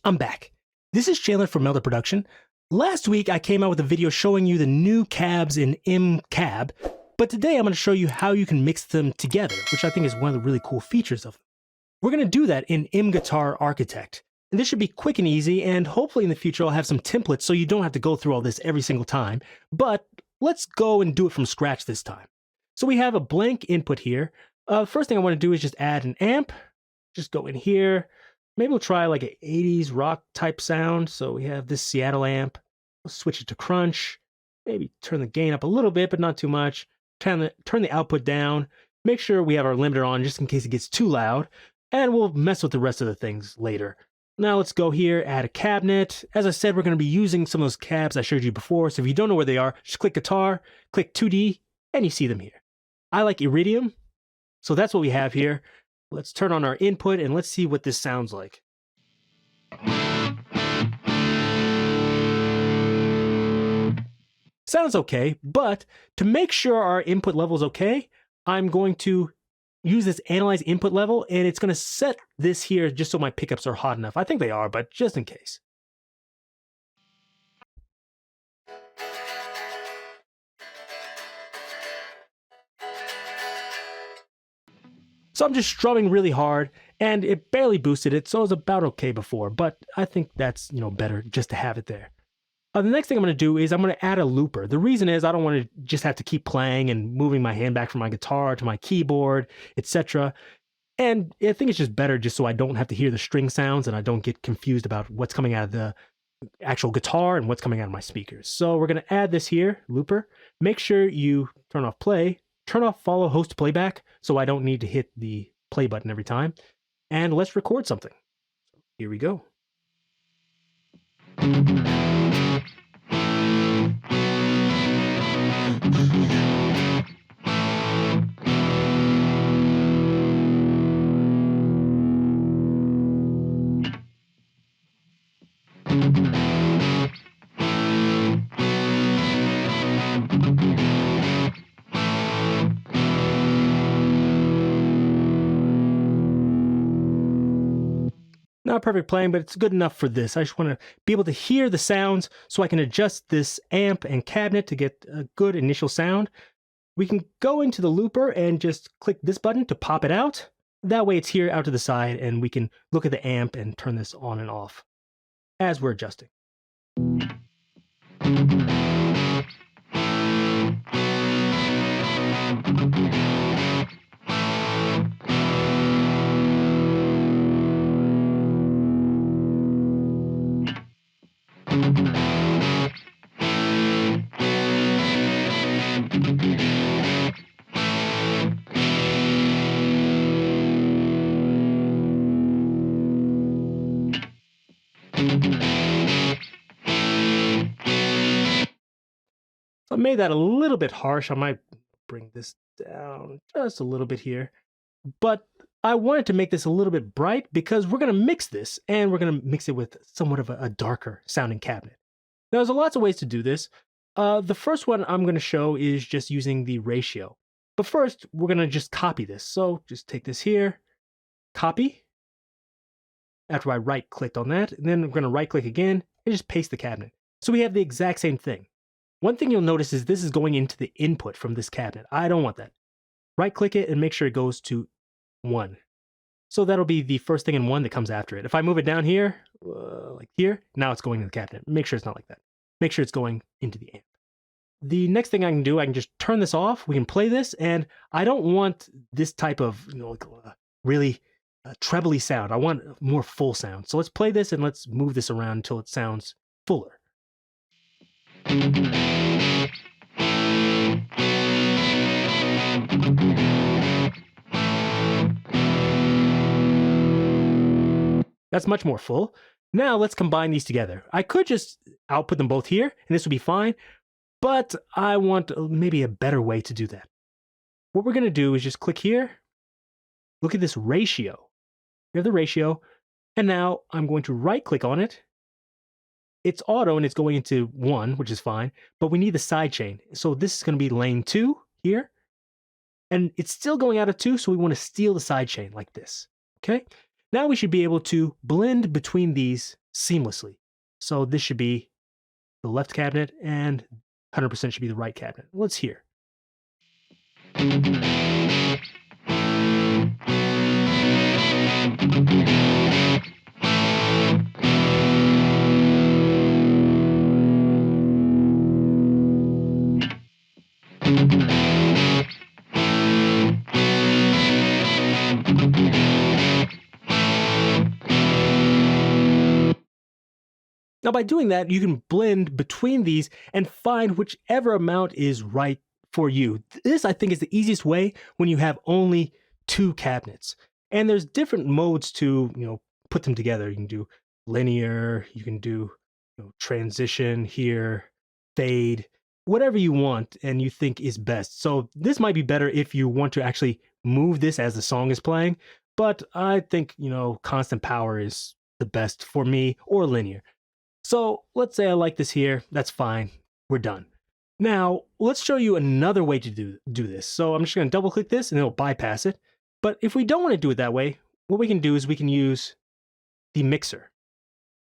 I'm back. This is Chandler from Melder Production. Last week I came out with a video showing you the new cabs in MCab, but today I'm going to show you how you can mix them together, which I think is one of the really cool features of them. We're going to do that in MGuitararchitect. And this should be quick and easy, and hopefully in the future I'll have some templates so you don't have to go through all this every single time, but let's go and do it from scratch this time. So we have a blank input here. First thing I want to do is just add an amp. Just go in here. Maybe we'll try like an 80s rock type sound. So we have this Seattle amp. We'll switch it to crunch. Maybe turn the gain up a little bit, but not too much. Turn the output down. Make sure we have our limiter on just in case it gets too loud. And we'll mess with the rest of the things later. Now let's go here, add a cabinet. As I said, we're going to be using some of those cabs I showed you before. So if you don't know where they are, just click guitar, click 2D, and you see them here. I like Iridium. So that's what we have here. Let's turn on our input and let's see what this sounds like. Sounds okay, but to make sure our input level is okay, I'm going to use this analyze input level, and it's going to set this here just so my pickups are hot enough. I think they are, but just in case. So I'm just strumming really hard, and it barely boosted it, so it was about okay before, but I think that's, better just to have it there. The next thing I'm going to do is I'm going to add a looper. The reason is I don't want to just have to keep playing and moving my hand back from my guitar to my keyboard, etc. And I think it's just better just so I don't have to hear the string sounds and I don't get confused about what's coming out of the actual guitar and what's coming out of my speakers. So we're going to add this here, looper. Make sure you turn off play. Turn off follow host playback so I don't need to hit the play button every time. And let's record something. Here we go. Not perfect playing, but it's good enough for this. I just want to be able to hear the sounds so I can adjust this amp and cabinet to get a good initial sound. We can go into the looper and just click this button to pop it out. That way it's here out to the side and we can look at the amp and turn this on and off as we're adjusting. So I made that a little bit harsh. I might bring this down just a little bit here. But I wanted to make this a little bit bright because we're going to mix this, and we're going to mix it with somewhat of a darker sounding cabinet. Now, there's lots of ways to do this. The first one I'm going to show is just using the ratio. But first, we're going to just copy this. So just take this here, copy. After I right-clicked on that, and then I'm going to right-click again and just paste the cabinet. So we have the exact same thing. One thing you'll notice is this is going into the input from this cabinet. I don't want that. Right-click it and make sure it goes to 1. So that'll be the first thing in 1 that comes after it. If I move it down here, like here, now it's going to the cabinet. Make sure it's not like that. Make sure it's going into the amp. The next thing I can do, I can just turn this off. We can play this, and I don't want this type of, really trebly sound. I want more full sound. So let's play this and let's move this around until it sounds fuller. That's much more full. Now let's combine these together. I could just output them both here, and this would be fine, but I want maybe a better way to do that. What we're going to do is just click here. Look at this ratio. We have the ratio, and now I'm going to right-click on it. It's auto, and it's going into 1, which is fine, but we need the sidechain. So this is going to be lane 2 here, and it's still going out of 2, so we want to steal the sidechain like this, okay? Now we should be able to blend between these seamlessly. So this should be the left cabinet and 100% should be the right cabinet. Let's hear. Now, by doing that, you can blend between these and find whichever amount is right for you. This, I think, is the easiest way when you have only two cabinets. And there's different modes to, put them together. You can do linear, you can do transition here, fade, whatever you want and you think is best. So this might be better if you want to actually move this as the song is playing. But I think, constant power is the best for me, or linear. So let's say I like this here. That's fine. We're done. Now, let's show you another way to do this. So I'm just going to double click this and it'll bypass it. But if we don't want to do it that way, what we can do is we can use the mixer.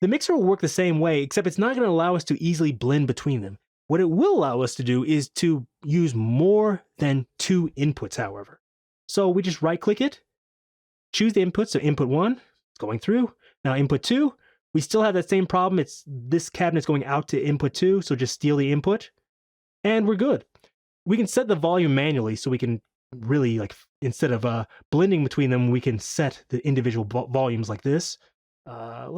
The mixer will work the same way, except it's not going to allow us to easily blend between them. What it will allow us to do is to use more than two inputs, however. So we just right click it, choose the input. So input 1, it's going through. Now input 2, we still have that same problem. It's this cabinet's going out to input 2, so just steal the input, and we're good. We can set the volume manually, so we can really, instead of blending between them, we can set the individual volumes like this. I'll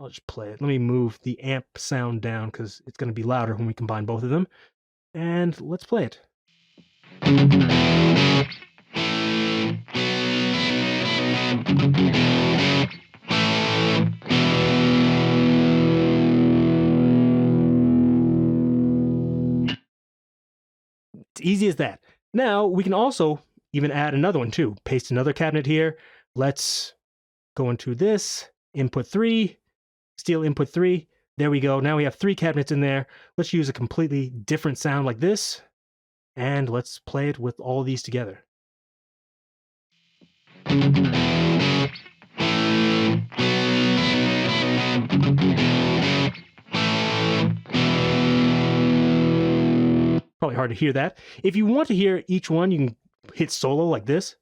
just play it. Let me move the amp sound down because it's going to be louder when we combine both of them. And let's play it. It's easy as that. Now we can also even add another one too. Paste another cabinet here. Let's go into this, input 3, steal input 3. There we go. Now we have 3 cabinets in there. Let's use a completely different sound like this. And let's play it with all these together. Probably hard to hear that. If you want to hear each one, you can hit solo like this.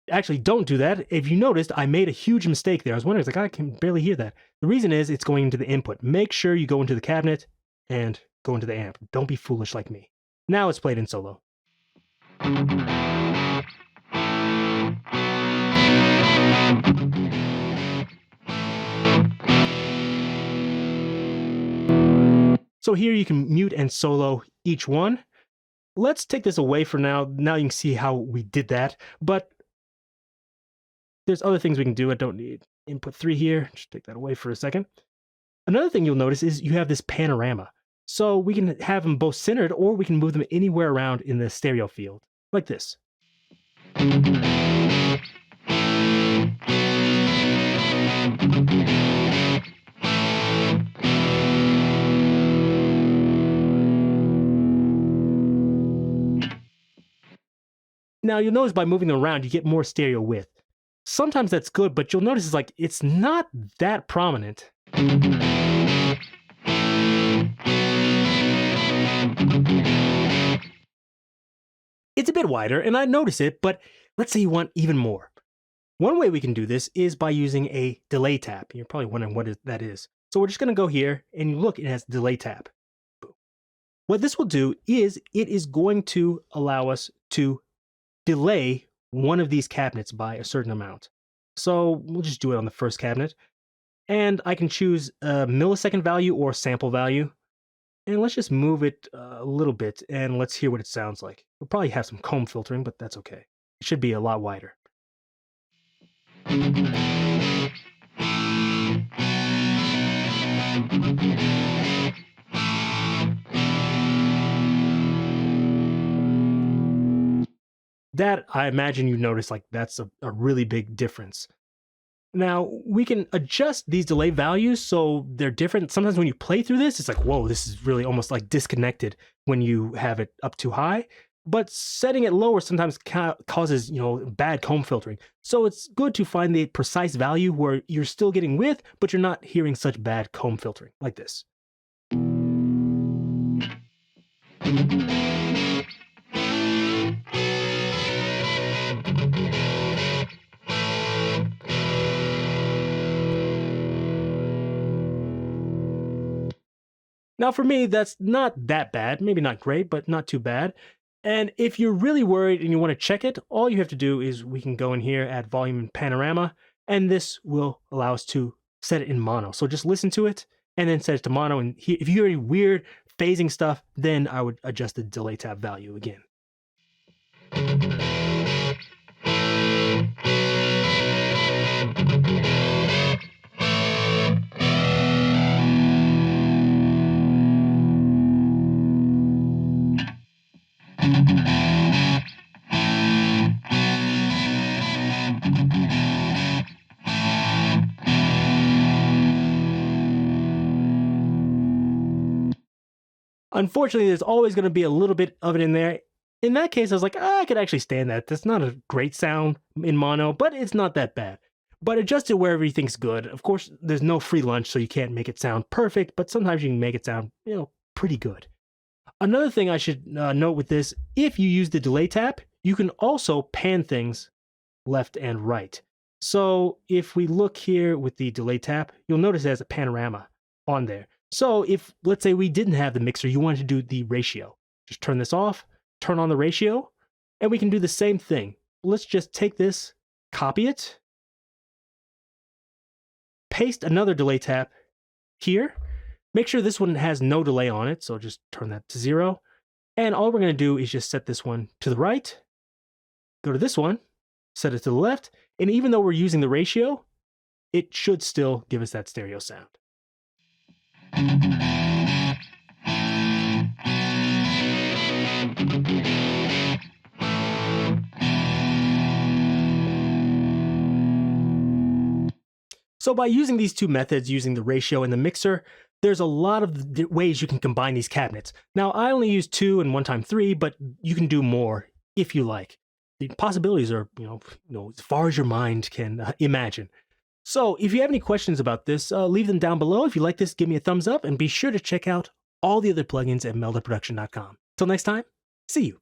Actually, don't do that. If you noticed, I made a huge mistake there. I was wondering, I can barely hear that. The reason is it's going into the input. Make sure you go into the cabinet and go into the amp. Don't be foolish like me. Now it's played in solo. So here you can mute and solo each one. Let's take this away for now. Now you can see how we did that. But there's other things we can do. I don't need input 3 here. Just take that away for a second. Another thing you'll notice is you have this panorama. So we can have them both centered, or we can move them anywhere around in the stereo field, like this. Now you'll notice by moving them around, you get more stereo width. Sometimes that's good, but you'll notice it's not that prominent. It's a bit wider, and I notice it, but let's say you want even more. One way we can do this is by using a delay tap. You're probably wondering what that is. So we're just going to go here, and you look, it has delay tap. What this will do is it is going to allow us to delay one of these cabinets by a certain amount. So we'll just do it on the first cabinet. And I can choose a millisecond value or sample value. And let's just move it a little bit and let's hear what it sounds like. We'll probably have some comb filtering, but that's okay. It should be a lot wider. That, I imagine you notice, that's a really big difference. Now, we can adjust these delay values so they're different. Sometimes when you play through this, it's whoa, this is really almost disconnected when you have it up too high. but setting it lower sometimes causes, bad comb filtering. So it's good to find the precise value where you're still getting width, but you're not hearing such bad comb filtering, like this. Now for me, that's not that bad. Maybe not great, but not too bad. And if you're really worried and you want to check it, all you have to do is we can go in here, add volume and panorama, and this will allow us to set it in mono. So just listen to it and then set it to mono. And if you hear any weird phasing stuff, then I would adjust the delay tab value again. Unfortunately, there's always going to be a little bit of it in there. In that case, I was like, I could actually stand that. That's not a great sound in mono, but it's not that bad. But adjust it wherever you think's good. Of course, there's no free lunch, so you can't make it sound perfect, but sometimes you can make it sound, pretty good. Another thing I should note with this, if you use the delay tab, you can also pan things left and right. So if we look here with the delay tab, you'll notice it has a panorama on there. So if, let's say we didn't have the mixer, you wanted to do the ratio, just turn this off, turn on the ratio, and we can do the same thing. Let's just take this, copy it, paste another delay tab here. Make sure this one has no delay on it, so just turn that to 0. And all we're going to do is just set this one to the right, go to this one, set it to the left, and even though we're using the ratio, it should still give us that stereo sound. So by using these two methods, using the ratio and the mixer, there's a lot of ways you can combine these cabinets. Now, I only use 2 and 1x3, but you can do more if you like. The possibilities are, as far as your mind can imagine. So if you have any questions about this, leave them down below. If you like this, give me a thumbs up and be sure to check out all the other plugins at meldaproduction.com. Till next time, see you.